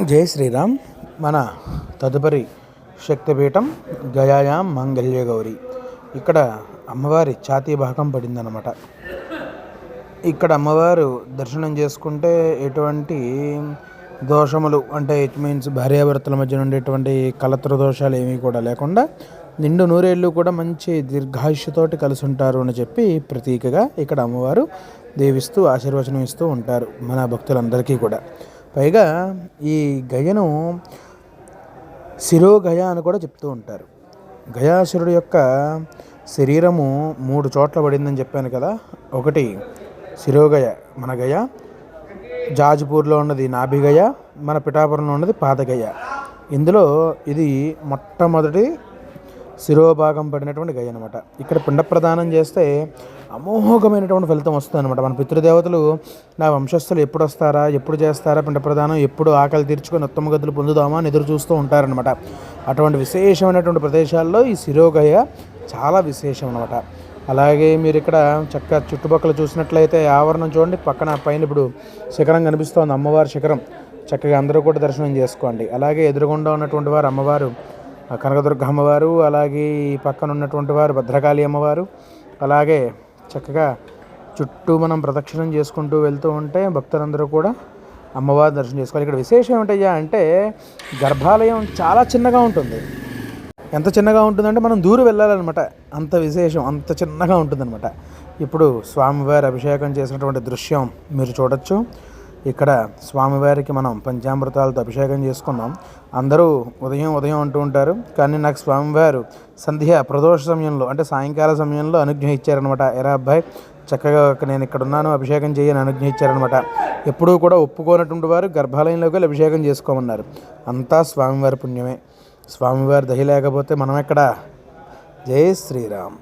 జై శ్రీరామ్. మన తదుపరి శక్తిపీఠం గయాయాం మంగళ్యగౌరి. ఇక్కడ అమ్మవారి ఛాతీ భాగం పడిందనమాట. ఇక్కడ అమ్మవారు దర్శనం చేసుకుంటే ఎటువంటి దోషములు అంటే ఇట్ మీన్స్ భార్యాభర్తల మధ్య ఉండేటువంటి కలత్ర దోషాలు ఏమీ కూడా లేకుండా నిండు నూరేళ్ళు కూడా మంచి దీర్ఘాయుష్యతోటి కలిసి ఉంటారు అని చెప్పి ప్రతీకగా ఇక్కడ అమ్మవారు దీవిస్తూ ఆశీర్వచనం ఇస్తూ ఉంటారు మన భక్తులందరికీ కూడా. పైగా ఈ గయను శిరోగయ అని కూడా చెప్తూ ఉంటారు. గయాసురుడు యొక్క శరీరము 3 చోట్ల పడిందని చెప్పాను కదా. ఒకటి శిరోగయ మన గయ, జాజ్పూర్లో ఉన్నది నాభిగయ, మన పిఠాపురంలో ఉన్నది పాదగయ. ఇందులో ఇది మొట్టమొదటి శిరోభాగం పడినటువంటి గయ అనమాట. ఇక్కడ పిండ ప్రదానం చేస్తే అమోఘమైనటువంటి ఫలితం వస్తుంది అనమాట. మన పితృదేవతలు నా వంశస్థులు ఎప్పుడు వస్తారా, ఎప్పుడు చేస్తారా పిండ ప్రదానం, ఎప్పుడు ఆకలి తీర్చుకొని ఉత్తమ గతులు పొందుదామా అని ఎదురు చూస్తూ ఉంటారనమాట. అటువంటి విశేషమైనటువంటి ప్రదేశాల్లో ఈ శిరోగయ చాలా విశేషం అనమాట. అలాగే మీరు ఇక్కడ చక్కగా చుట్టుపక్కల చూసినట్లయితే ఆవరణం చూడండి, పక్కన పైన ఇప్పుడు శిఖరం కనిపిస్తోంది, అమ్మవారి శిఖరం. చక్కగా అందరూ కూడా దర్శనం చేసుకోండి. అలాగే ఎదురుగుండా ఉన్నటువంటి వారు అమ్మవారు కనకదుర్గ అమ్మవారు, అలాగే ఈ పక్కన ఉన్నటువంటి వారు భద్రకాళి అమ్మవారు. అలాగే చక్కగా చుట్టూ మనం ప్రదక్షిణం చేసుకుంటూ వెళ్తూ ఉంటే భక్తులందరూ కూడా అమ్మవారి దర్శనం చేసుకోవాలి. ఇక్కడ విశేషం ఏమిటయ్యా అంటే గర్భాలయం చాలా చిన్నగా ఉంటుంది. ఎంత చిన్నగా ఉంటుందంటే మనం దూరం వెళ్ళాలన్నమాట. అంత విశేషం, అంత చిన్నగా ఉంటుందన్నమాట. ఇప్పుడు స్వామివారి అభిషేకం చేసినటువంటి దృశ్యం మీరు చూడొచ్చు. ఇక్కడ స్వామివారికి మనం పంచామృతాలతో అభిషేకం చేసుకున్నాం. అందరూ ఉదయం అంటూ ఉంటారు, కానీ నాకు స్వామివారు ప్రదోష సమయంలో అంటే సాయంకాల సమయంలో అనుజ్ఞ ఇచ్చారనమాట. ఎరా అబ్బాయి చక్కగా నేను ఇక్కడ ఉన్నాను, అభిషేకం చేయని అనుజ్ఞ ఇచ్చారనమాట. ఎప్పుడూ కూడా ఒప్పుకోనటువంటి వారు గర్భాలయంలోకి వెళ్ళి అభిషేకం చేసుకోమన్నారు. అంతా స్వామివారి పుణ్యమే. స్వామివారి దయ లేకపోతే మనం ఎక్కడ. జై శ్రీరామ్.